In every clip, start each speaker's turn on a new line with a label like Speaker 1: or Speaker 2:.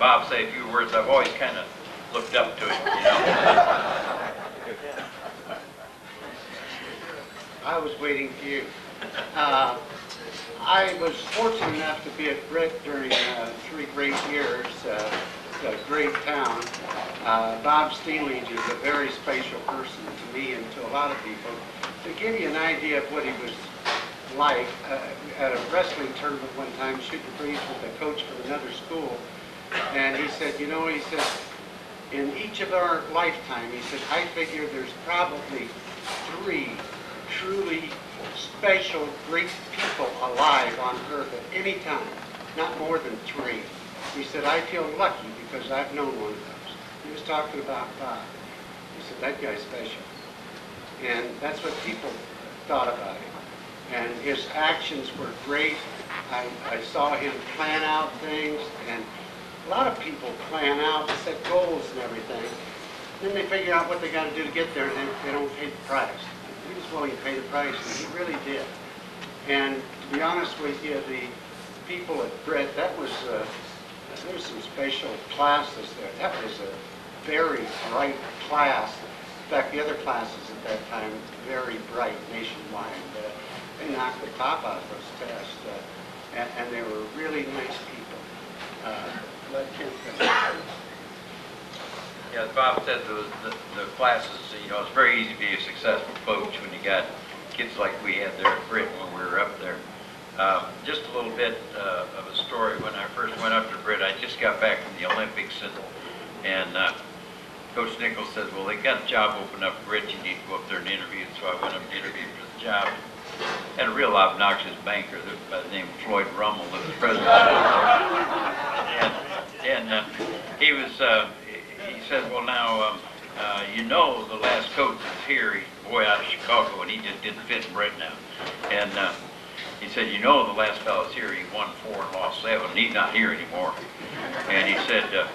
Speaker 1: Bob say a few words. I've always kind of looked up to him, you know.
Speaker 2: I was waiting for you. I was fortunate enough to be at Britt during 3 great years. It's a great town. Bob Steenlage is a very special person to me and to a lot of people. To give you an idea of what he was like, at a wrestling tournament one time, shooting breeze with a coach from another school, and he said, you know, he said, in each of our lifetime, he said, I figure there's probably 3 truly special, great people alive on earth at any time, not more than 3. He said, I feel lucky because I've known one of those. He was talking about Bob. He said, that guy's special. And that's what people thought about him. And his actions were great. I saw him plan out things, and a lot of people plan out and set goals and everything. Then they figure out what they got to do to get there, and they don't pay the price. He was willing to pay the price, and he really did. And to be honest with you, the people at Britt, that was, there was some special classes there. That was a very bright class. In fact, the other classes at that time, very bright nationwide. They knocked the top out of those tests, and they were really nice people. Let Ken finish.
Speaker 1: Yeah, as Bob said, the classes, you know, it's very easy to be a successful coach when you got kids like we had there at Britt when we were up there. Just a little bit of a story. When I first went up to Britt, I just got back from the Olympics, and Coach Nichols said, well, they got a job open up at Britt, you need to go up there and interview. So I went up and interviewed for the job. Had a real obnoxious banker by the name of Floyd Rummel that was president. And he was, he said, well, now, you know the last coach is here. He's a boy out of Chicago, and he just didn't fit in Britt now. And he said, you know the last fellow's here. He won 4 and lost 7, and he's not here anymore. And he said, do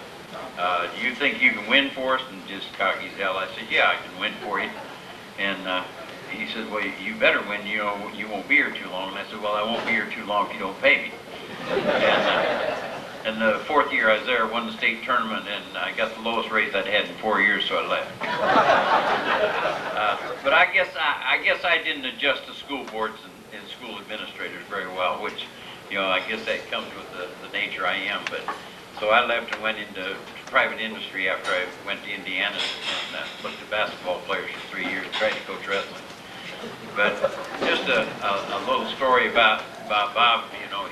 Speaker 1: you think you can win for us? And just cocky as hell, I said, yeah, I can win for you. And he said, well, you better win, you know, you won't be here too long. And I said, well, I won't be here too long if you don't pay me. And the 4th year I was there, won the state tournament, and I got the lowest raise I'd had in 4 years, so I left. But I guess I didn't adjust to school boards and school administrators very well, which, you know, I guess that comes with the nature I am. But so I left and went into private industry after I went to Indiana and looked at basketball players for 3 years, tried to coach wrestling. But just a little story about Bob. You know,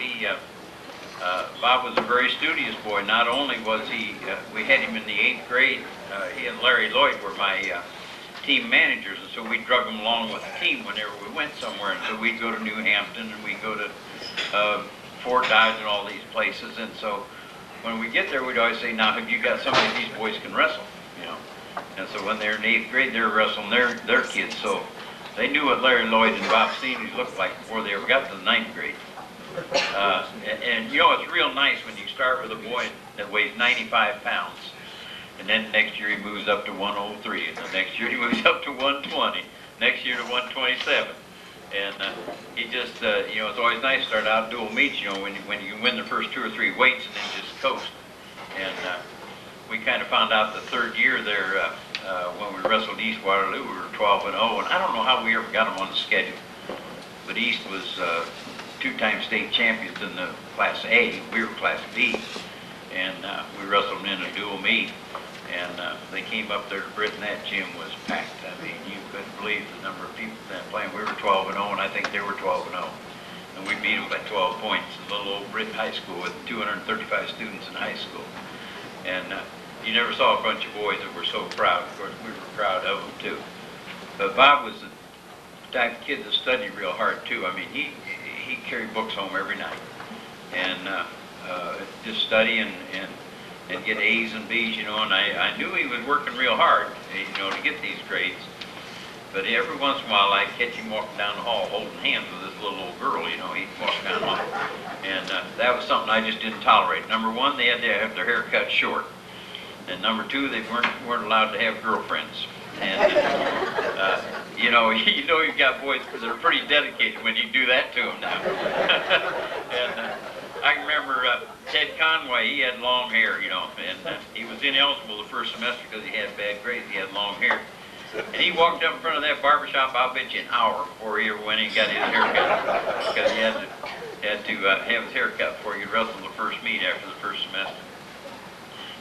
Speaker 1: Bob was a very studious boy. Not only was he, we had him in the 8th grade. He and Larry Lloyd were my team managers, and so we drug them along with the team whenever we went somewhere. And so we'd go to New Hampton, and we'd go to Fort Dodge and all these places. And so when we get there, we'd always say, now, have you got somebody these boys can wrestle? You know. And so when they're in 8th grade, they're wrestling their kids. So they knew what Larry Lloyd and Bob Steenlage looked like before they ever got to the 9th grade. And you know, it's real nice when you start with a boy that weighs 95 pounds, and then next year he moves up to 103, and the next year he moves up to 120, next year to 127. And he just, you know, it's always nice to start out dual meets, you know, when you can win the first 2 or 3 weights and then just coast. And we kind of found out the 3rd year there, when we wrestled East Waterloo, we were 12-0, and I don't know how we ever got them on the schedule. But East was 2-time state champions in the Class A. We were Class B, and we wrestled them in a dual meet. And they came up there to Britt, and that gym was packed. I mean, you couldn't believe the number of people playing. We were 12-0, and I think they were 12-0. And we beat them by 12 points in little old Britt High School with 235 students in high school. And you never saw a bunch of boys that were so proud. Of course, we were proud of them, too. But Bob was the type of kid that studied real hard, too. I mean, he carried books home every night. And just study and get A's and B's, you know, and I knew he was working real hard, you know, to get these grades. But every once in a while, I'd catch him walking down the hall holding hands with this little old girl, you know, he'd walk down the hall. And that was something I just didn't tolerate. Number 1, they had to have their hair cut short. And number 2, they weren't allowed to have girlfriends. And, you know you've got boys that are pretty dedicated when you do that to them now. And I can remember Ted Conway. He had long hair, you know, and he was ineligible the first semester because he had bad grades. He had long hair. And he walked up in front of that barber shop, I'll bet you an hour before he ever went in and got his haircut. Because he had to have his haircut before he could wrestle the first meet after the first semester.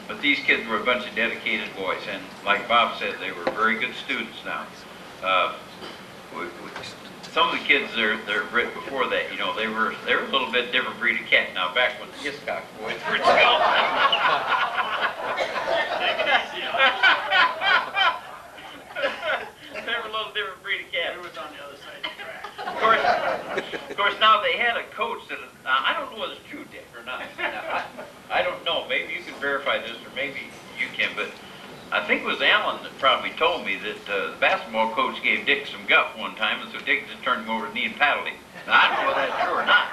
Speaker 1: But these kids were a bunch of dedicated boys, and like Bob said, they were very good students now. Some of the kids they're before that, you know, they were a little bit different breed of cat. Now back when the Hiscox boys were at school. They were a little different breed of cat.
Speaker 3: It was on the other side of the track.
Speaker 1: Of course, now they had a coach that, I don't know whether it's true, Dick, or not. I don't know. Maybe you can verify this, or maybe you can, but I think it was Alan that probably told me that the basketball coach gave Dick some guff one time, and so Dick just turned him over to knee and paddled him. Now, I don't know whether that's true or not.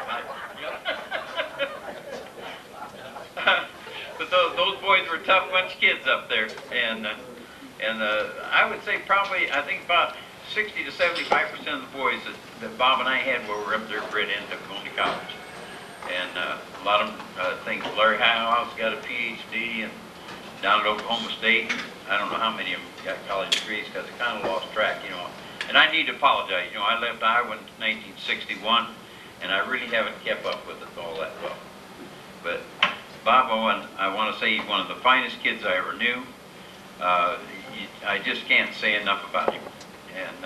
Speaker 1: But those boys were tough bunch of kids up there, and I would say probably, I think about 60 to 75% of the boys that Bob and I had were up there bred into going to college. And a lot of them think Larry Highhouse got a PhD and down at Oklahoma State. I don't know how many of them got college degrees because I kind of lost track, you know. And I need to apologize. You know, I left Iowa in 1961, and I really haven't kept up with it all that well. But Bob Owen, I want to say he's one of the finest kids I ever knew. I just can't say enough about him. And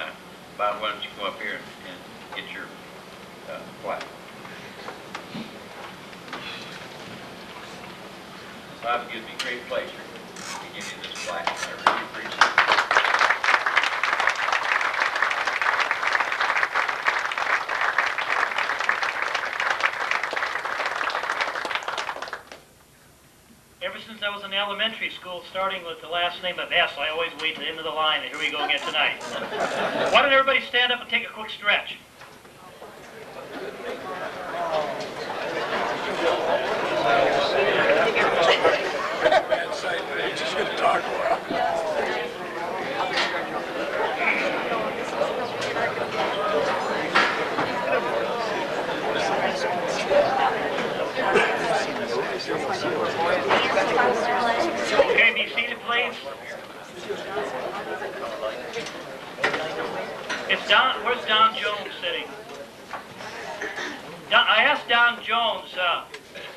Speaker 1: Bob, why don't you come up here and get your plaque. Bob, it gives me great pleasure to give you this plaque. I really appreciate it.
Speaker 3: Ever since I was in elementary school, starting with the last name of S, I always wait to the end of the line, and here we go again tonight. Why don't everybody stand up and take a quick stretch? Okay, be seated, please. It's Don. Where's Don Jones sitting? I asked Don Jones.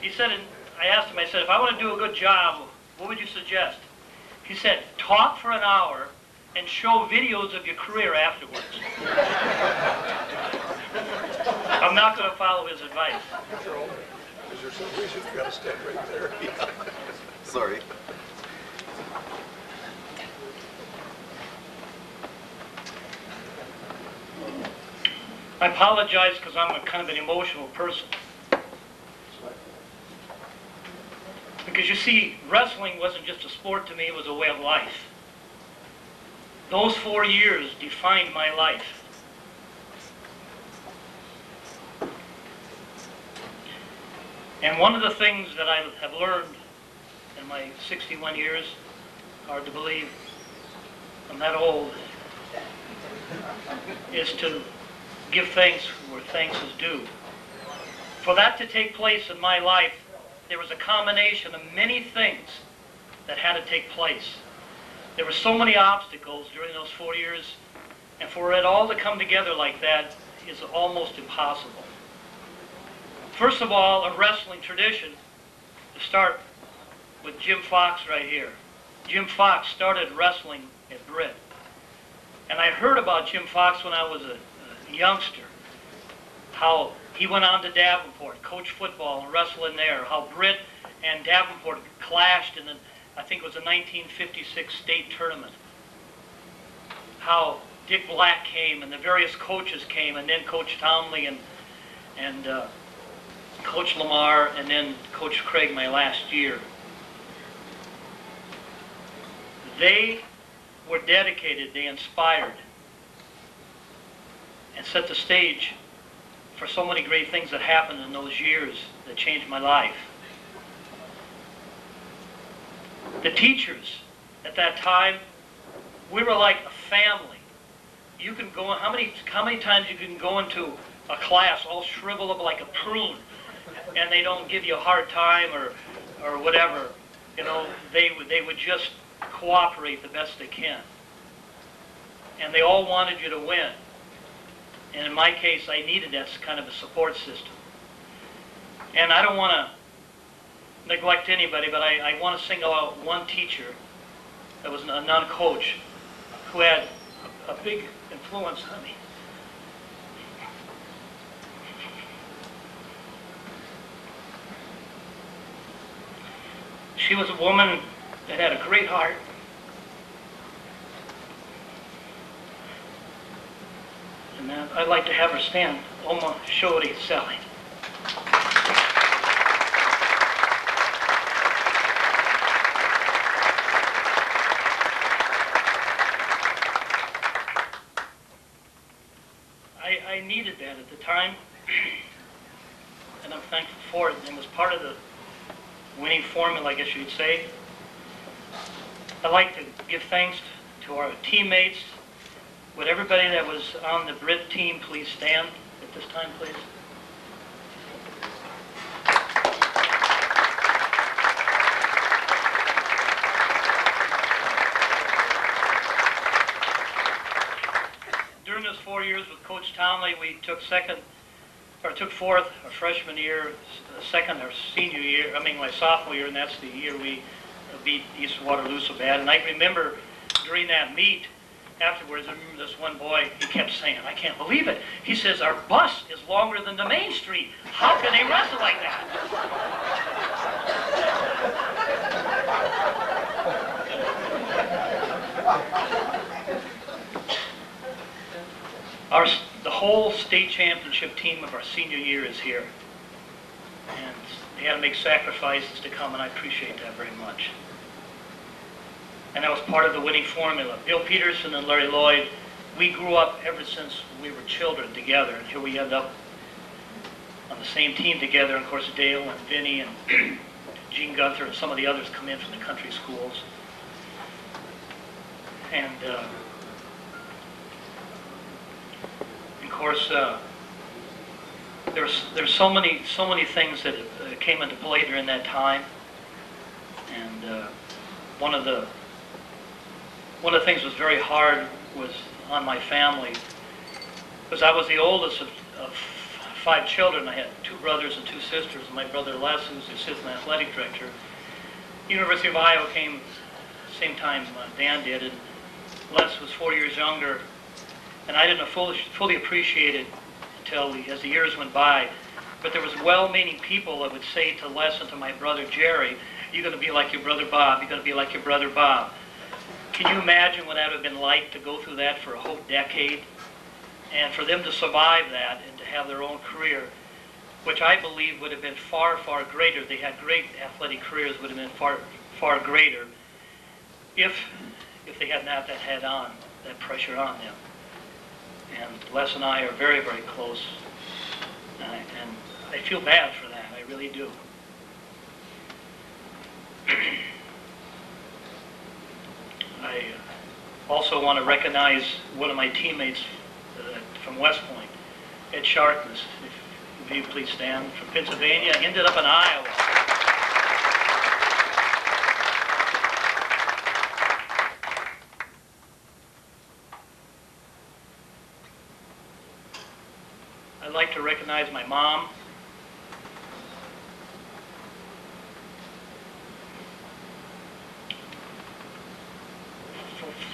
Speaker 3: He said, I asked him. I said, if I want to do a good job, what would you suggest? He said, talk for an hour and show videos of your career afterwards. I'm not going to follow his advice.
Speaker 4: Is there some reason you gotta stand right there? Sorry.
Speaker 3: I apologize because I'm a kind of an emotional person. Because you see, wrestling wasn't just a sport to me, it was a way of life. Those 4 years defined my life. And one of the things that I have learned in my 61 years, hard to believe, I'm that old, is to give thanks where thanks is due. For that to take place in my life, there was a combination of many things that had to take place. There were so many obstacles during those 4 years, and for it all to come together like that is almost impossible. First of all, a wrestling tradition, to start with Jim Fox right here. Jim Fox started wrestling at Britt. And I heard about Jim Fox when I was a youngster, how he went on to Davenport, coached football and wrestled in there, how Britt and Davenport clashed in the, I think it was a 1956 state tournament, how Dick Black came and the various coaches came, and then Coach Townley and Coach Lamar, and then Coach Craig my last year. They were dedicated, they inspired, and set the stage for so many great things that happened in those years that changed my life. The teachers at that time, we were like a family. You can go, how many times you can go into a class all shriveled up like a prune, and they don't give you a hard time or whatever. You know, they would just cooperate the best they can. And they all wanted you to win. And in my case, I needed that kind of a support system. And I don't want to neglect anybody, but I want to single out one teacher that was a non-coach who had a big influence on me. She was a woman that had a great heart. And I'd like to have her stand. Oma Shodi Sally. I needed that at the time, and I'm thankful for it. And it was part of the winning formula, I guess you'd say. I'd like to give thanks to our teammates. Would everybody that was on the Brit team please stand at this time, please? During those 4 years with Coach Townley, we took fourth our freshman year, second our senior year, my sophomore year, and that's the year we beat East Waterloo so bad. And I remember during that meet, afterwards, I remember this one boy, he kept saying, I can't believe it. He says, our bus is longer than the main street. How can they wrestle like that? The whole state championship team of our senior year is here. And they had to make sacrifices to come, and I appreciate that very much. And that was part of the winning formula. Bill Peterson and Larry Lloyd, we grew up ever since we were children together, and here we end up on the same team together. And of course, Dale and Vinny and Gene Gunther and some of the others come in from the country schools. And of course, there's so many things that came into play during that time. And one of the things that was very hard was on my family, because I was the oldest of 5 children. I had 2 brothers and 2 sisters, and my brother Les, who's the assistant athletic director. University of Iowa came same time Dan did, and Les was 4 years younger, and I didn't fully appreciate it until as the years went by. But there was well-meaning people that would say to Les and to my brother Jerry, you're going to be like your brother Bob, you're going to be like your brother Bob. Can you imagine what that would have been like to go through that for a whole decade? And for them to survive that and to have their own career, which I believe would have been far, far greater. They had great athletic careers, would have been far, far greater if they had not had that pressure on them. And Les and I are very, very close. And I feel bad for that. I really do. I also want to recognize one of my teammates from West Point, Ed Sharkness. If you please stand, from Pennsylvania, ended up in Iowa. I'd like to recognize my mom.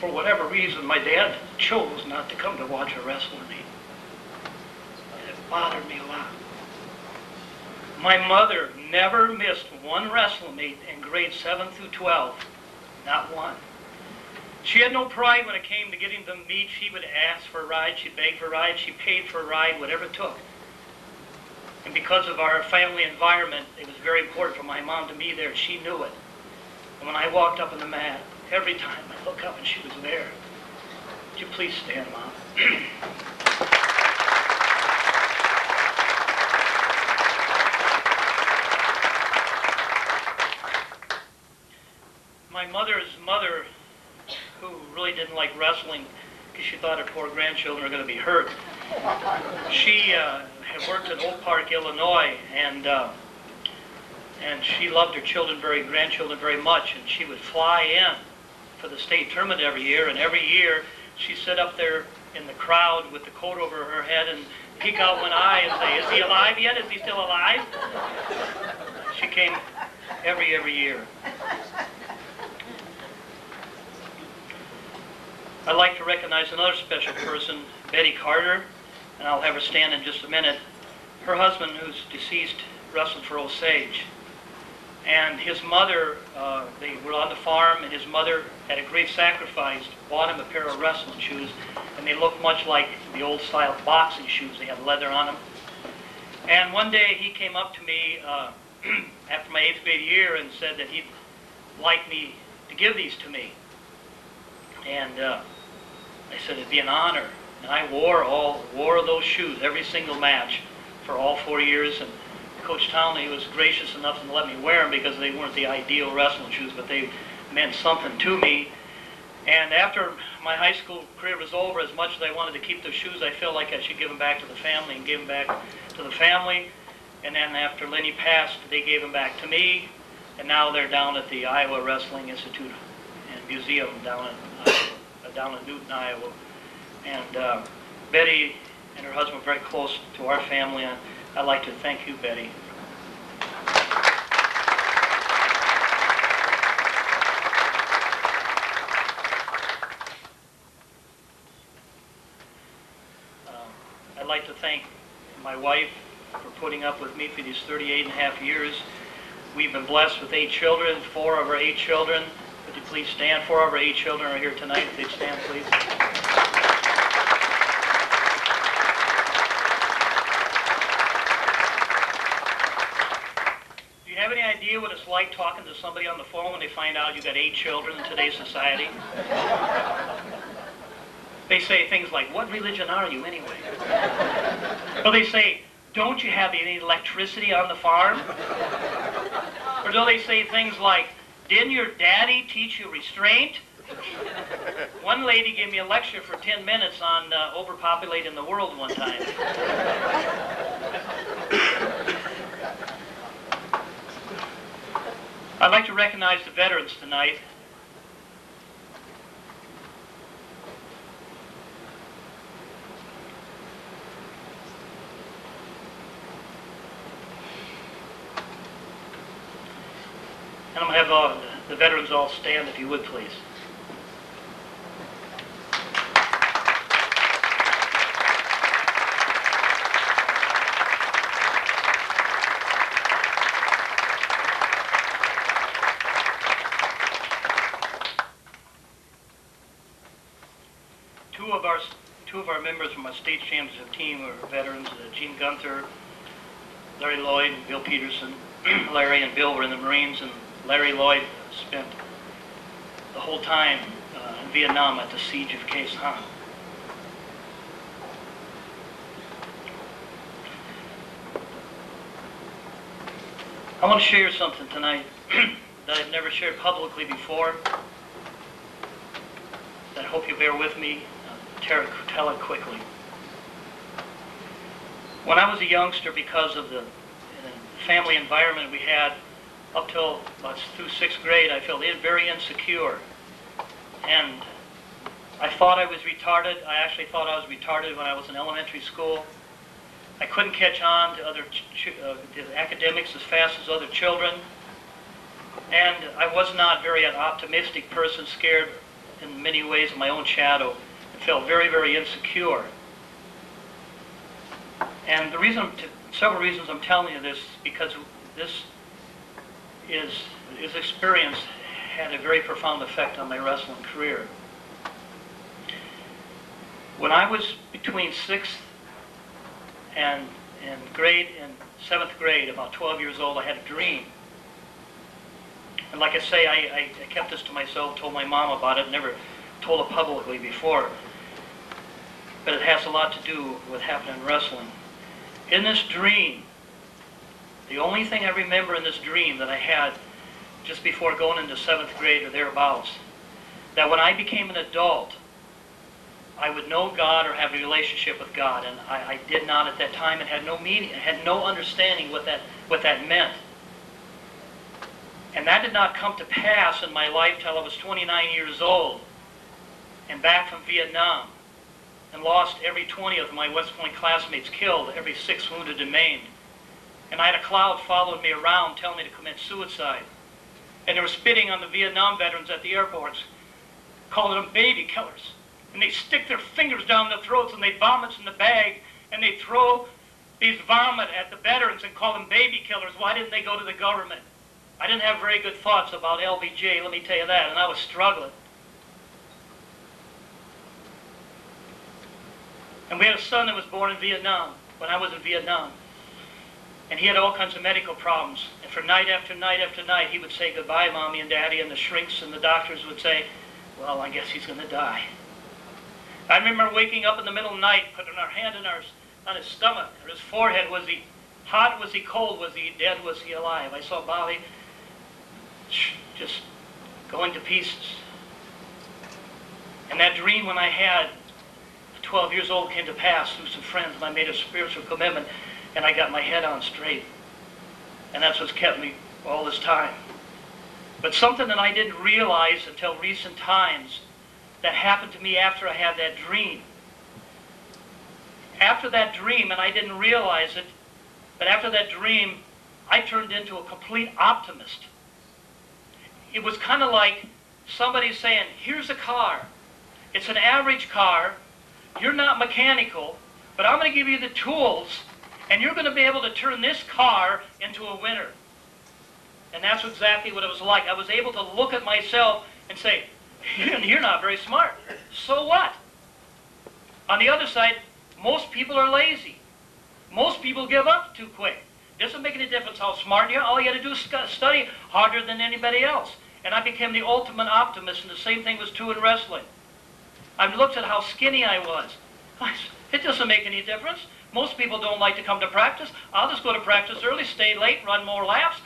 Speaker 3: For whatever reason, my dad chose not to come to watch a wrestling meet. And it bothered me a lot. My mother never missed one wrestling meet in grades 7 through 12. Not one. She had no pride when it came to getting the meet. She would ask for a ride, she'd beg for a ride, she paid for a ride, whatever it took. And because of our family environment, it was very important for my mom to be there. She knew it. And when I walked up on the mat, every time I look up and she was there. Would you please stand, Mom? My mother's mother, who really didn't like wrestling because she thought her poor grandchildren were going to be hurt, She had worked in Oak Park, Illinois, and she loved her grandchildren very much, and she would fly in for the state tournament every year, and every year she'd sit up there in the crowd with the coat over her head and peek out one eye and say, "Is he alive yet? Is he still alive?" She came every year. I'd like to recognize another special person, Betty Carter, and I'll have her stand in just a minute. Her husband, who's deceased, wrestled for Osage. And his mother, they were on the farm, and his mother, at a great sacrifice, bought him a pair of wrestling shoes, and they looked much like the old style boxing shoes. They had leather on them. And one day he came up to me after my 8th grade year and said that he'd like me to give these to me. And I said it'd be an honor. And I wore those shoes every single match for all 4 years. And Coach Townley was gracious enough to let me wear them because they weren't the ideal wrestling shoes, but they meant something to me. And after my high school career was over, as much as I wanted to keep those shoes, I felt like I should give them back to the family and give them back to the family. And then after Lenny passed, they gave them back to me. And now they're down at the Iowa Wrestling Institute and Museum down in Newton, Iowa. And Betty and her husband were very close to our family, and I'd like to thank you, Betty. I'd like to thank my wife for putting up with me for these 38.5 years. We've been blessed with 8 children, 4 of our 8 children. Would you please stand? 4 of our 8 children are here tonight. If they'd stand, please. Do you have any idea what it's like talking to somebody on the phone when they find out you've got 8 children in today's society? They say things like, "What religion are you anyway?" Or they say, "Don't you have any electricity on the farm?" Or do they say things like, "Didn't your daddy teach you restraint?" One lady gave me a lecture for 10 minutes on overpopulating the world one time. I'd like to recognize the veterans tonight. And I'm going to have the veterans all stand, if you would, please. Two of our members from our state championship team are veterans, Gene Gunther, Larry Lloyd, and Bill Peterson. Larry and Bill were in the Marines, and Larry Lloyd spent the whole time in Vietnam at the siege of Khe Sanh. I want to share something tonight that I've never shared publicly before, that I hope you bear with me. Tell it quickly. When I was a youngster, because of the family environment we had, up till through 6th grade, I felt very insecure. And I thought I was retarded. I actually thought I was retarded when I was in elementary school. I couldn't catch on to the academics as fast as other children. And I was not very an optimistic person, scared in many ways of my own shadow, and felt very, very insecure. And the reason, several reasons I'm telling you this, because this experience had a very profound effect on my wrestling career. When I was between 6th and 7th grade, about 12 years old, I had a dream. And like I say, I kept this to myself, told my mom about it, never told it publicly before. But it has a lot to do with what happened in wrestling. In this dream, the only thing I remember in this dream that I had just before going into 7th grade or thereabouts, that when I became an adult, I would know God or have a relationship with God, and I did not at that time, and had no meaning, had no understanding what that meant. And that did not come to pass in my life till I was 29 years old, and back from Vietnam, and lost every 20 of my West Point classmates killed, every 6 wounded and maimed. And I had a cloud following me around telling me to commit suicide. And they were spitting on the Vietnam veterans at the airports, calling them baby killers. And they stick their fingers down their throats and they vomit in the bag, and they throw these vomit at the veterans and call them baby killers. Why didn't they go to the government? I didn't have very good thoughts about LBJ, let me tell you that, and I was struggling. And we had a son that was born in Vietnam, when I was in Vietnam. And he had all kinds of medical problems. And for night after night after night, he would say, "Goodbye, Mommy and Daddy," and the shrinks and the doctors would say, "Well, I guess he's going to die." I remember waking up in the middle of the night, putting our hand on his stomach, or his forehead. Was he hot? Was he cold? Was he dead? Was he alive? I saw Bobby just going to pieces. And that dream when I had 12 years old came to pass through some friends, and I made a spiritual commitment, and I got my head on straight. And that's what's kept me all this time. But something that I didn't realize until recent times that happened to me after I had that dream. After that dream, and I didn't realize it, but after that dream, I turned into a complete optimist. It was kind of like somebody saying, "Here's a car. It's an average car. You're not mechanical, but I'm going to give you the tools, and you're going to be able to turn this car into a winner." And that's exactly what it was like. I was able to look at myself and say, "You're not very smart. So what?" On the other side, most people are lazy. Most people give up too quick. It doesn't make any difference how smart you are. All you got to do is study harder than anybody else. And I became the ultimate optimist, and the same thing was true in wrestling. I looked at how skinny I was. It doesn't make any difference. Most people don't like to come to practice. I'll just go to practice early, stay late, run more laps,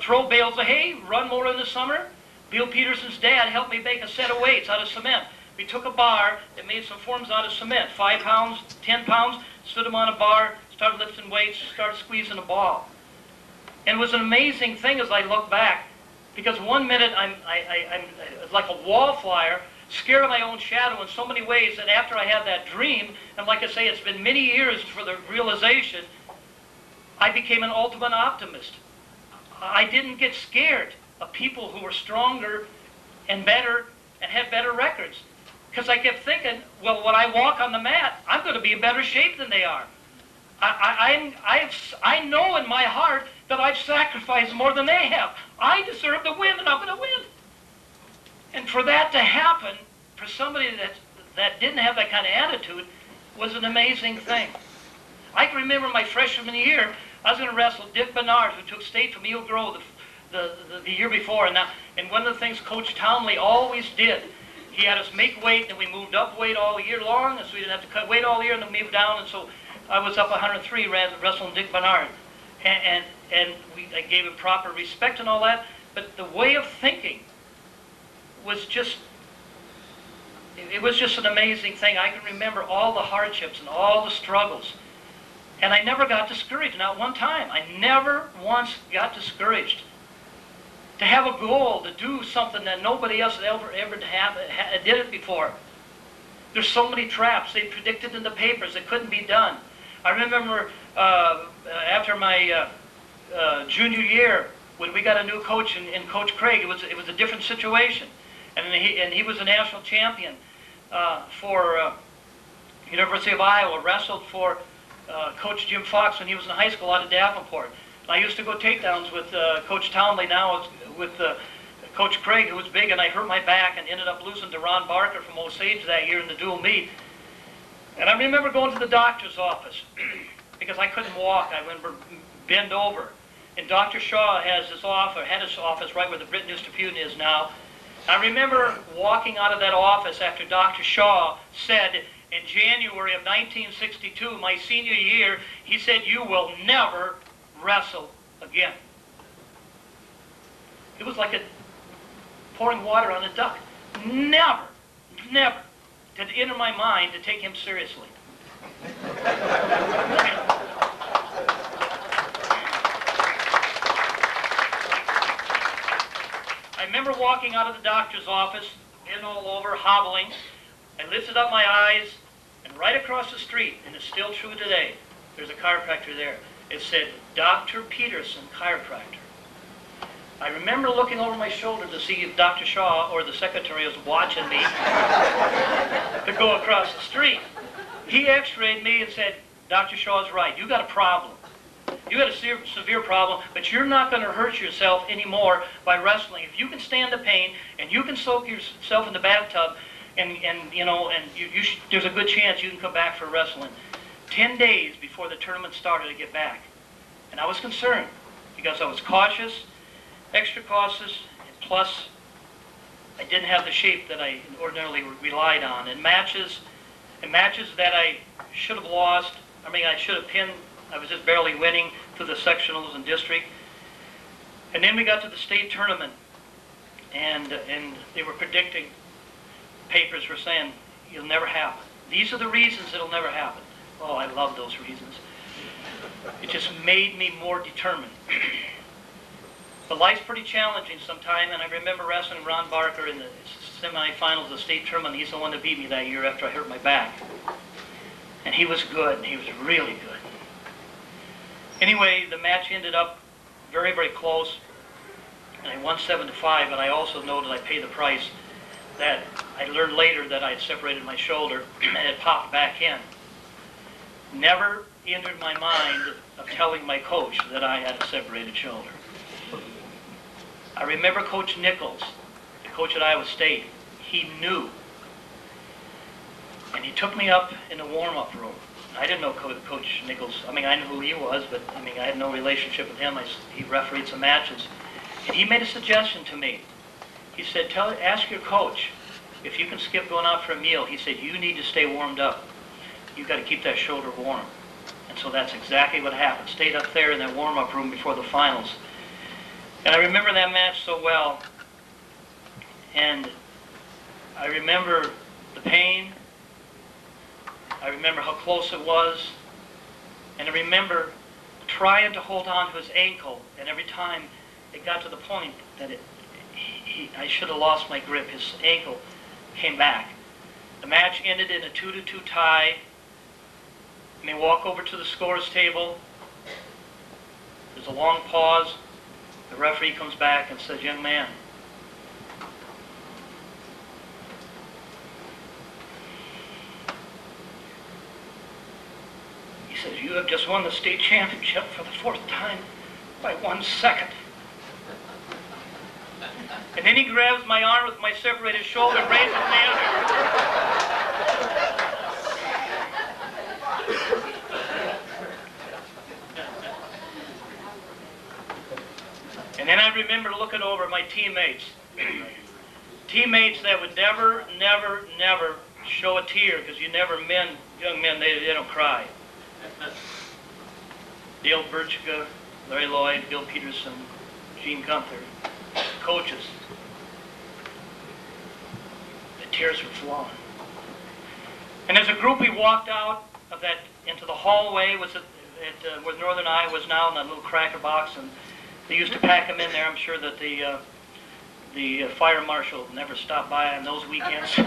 Speaker 3: throw bales of hay, run more in the summer. Bill Peterson's dad helped me make a set of weights out of cement. We took a bar and made some forms out of cement, 5 pounds, 10 pounds, stood them on a bar, started lifting weights, started squeezing a ball. And it was an amazing thing as I look back, because one minute I'm like a wallflower, scared of my own shadow in so many ways, that after I had that dream, and like I say, it's been many years for the realization, I became an ultimate optimist. I didn't get scared of people who were stronger and better and had better records, because I kept thinking, well, when I walk on the mat, I'm going to be in better shape than they are. I know in my heart that I've sacrificed more than they have. I deserve to win, and I'm going to win. And for that to happen, for somebody that didn't have that kind of attitude, was an amazing thing. I can remember my freshman year, I was going to wrestle Dick Bernard, who took state from Eel Grove the year before. And one of the things Coach Townley always did, he had us make weight, and we moved up weight all year long, and so we didn't have to cut weight all year, and then move down. And so I was up 103 wrestling Dick Bernard. And I gave him proper respect and all that, but the way of thinking was just, it was just an amazing thing. I can remember all the hardships and all the struggles. And I never got discouraged, not one time. I never once got discouraged. To have a goal, to do something that nobody else had ever did it before. There's so many traps. They predicted in the papers it couldn't be done. I remember after my junior year, when we got a new coach in Coach Craig, it was a different situation. And he was a national champion for University of Iowa, wrestled for Coach Jim Fox when he was in high school out of Davenport. And I used to go takedowns with Coach Townley, now with Coach Craig, who was big, and I hurt my back and ended up losing to Ron Barker from Osage that year in the dual meet. And I remember going to the doctor's office because I couldn't walk. I remember bend over. And Dr. Shaw had his office right where the Britain Institute is now. I remember walking out of that office after Dr. Shaw said in January of 1962, my senior year, he said, "You will never wrestle again." It was like pouring water on a duck. Never, never. could enter my mind to take him seriously. I remember walking out of the doctor's office, in all over, hobbling. I lifted up my eyes, and right across the street, and it's still true today, there's a chiropractor there. It said, Dr. Peterson, chiropractor. I remember looking over my shoulder to see if Dr. Shaw or the secretary was watching me to go across the street. He x-rayed me and said, Dr. Shaw's right, you got a problem. You got a severe problem, but you're not going to hurt yourself anymore by wrestling. If you can stand the pain and you can soak yourself in the bathtub, and there's a good chance you can come back for wrestling. 10 days before the tournament started to get back. And I was concerned because I was cautious, extra cautious, and plus I didn't have the shape that I ordinarily relied on. In matches that I should have lost, I should have pinned, I was just barely winning through the sectionals and district. And then we got to the state tournament, and they were predicting, papers were saying, it'll never happen. These are the reasons it'll never happen. Oh, I love those reasons. It just made me more determined. But life's pretty challenging sometimes, and I remember wrestling Ron Barker in the semifinals of the state tournament. He's the one that beat me that year after I hurt my back. And he was good, and he was really good. Anyway, the match ended up very, very close, and I won 7-5, but I also know that I paid the price. That I learned later that I had separated my shoulder and it popped back in. Never entered my mind of telling my coach that I had a separated shoulder. I remember Coach Nichols, the coach at Iowa State. He knew. And he took me up in the warm-up room. I didn't know Coach Nichols. I knew who he was, but I had no relationship with him. He refereed some matches. And he made a suggestion to me. He said, ask your coach if you can skip going out for a meal. He said, you need to stay warmed up. You've got to keep that shoulder warm. And so that's exactly what happened. Stayed up there in that warm-up room before the finals. And I remember that match so well. And I remember the pain. I remember how close it was. And I remember trying to hold on to his ankle. And every time it got to the point that I should have lost my grip, his ankle came back. The match ended in a 2-2 tie. And they walk over to the scores table. There's a long pause. The referee comes back and says, young man, he says, you have just won the state championship for the 4th time by 1 second. And then he grabs my arm with my separated shoulder and raises me up. And then I remember looking over my teammates. Teammates that would never, never, never show a tear, because young men, they don't cry. Dale Birchka, Larry Lloyd, Bill Peterson, Gene Gunther, coaches. The tears were flowing. And as a group, we walked out of that into the hallway, where Northern Iowa was now in that little cracker box, and they used to pack them in there. I'm sure that the fire marshal never stopped by on those weekends.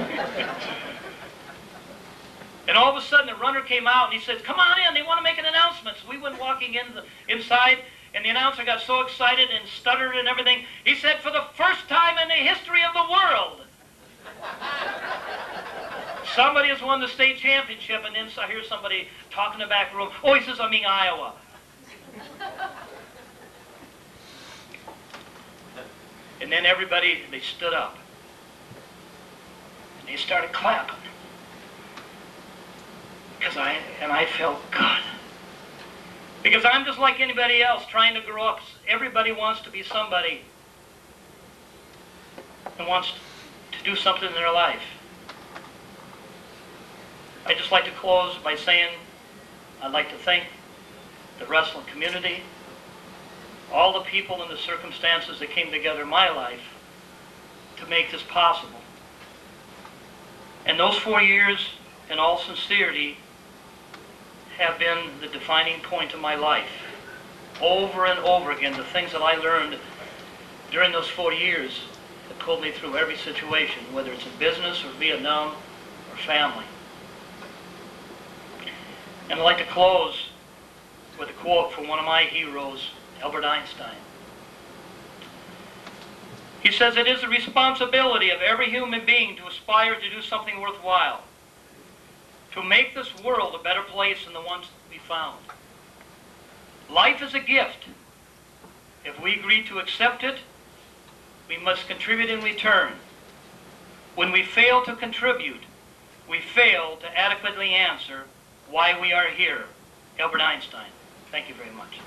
Speaker 3: And all of a sudden, the runner came out, and he said, come on in, they want to make an announcement. So we went walking inside, and the announcer got so excited and stuttered and everything. He said, for the first time in the history of the world, somebody has won the state championship. And then I hear somebody talking in the back room. Oh, he says, I mean Iowa. And then everybody, they stood up. And they started clapping. And I felt good. Because I'm just like anybody else trying to grow up. Everybody wants to be somebody and wants to do something in their life. I'd just like to close by saying I'd like to thank the wrestling community, all the people and the circumstances that came together in my life to make this possible. And those 4 years, in all sincerity, have been the defining point of my life. Over and over again, the things that I learned during those 4 years have pulled me through every situation, whether it's in business or Vietnam or family. And I'd like to close with a quote from one of my heroes, Albert Einstein. He says, "It is the responsibility of every human being to aspire to do something worthwhile, to make this world a better place than the one we found. Life is a gift. If we agree to accept it, we must contribute in return. When we fail to contribute, we fail to adequately answer why we are here." Albert Einstein. Thank you very much.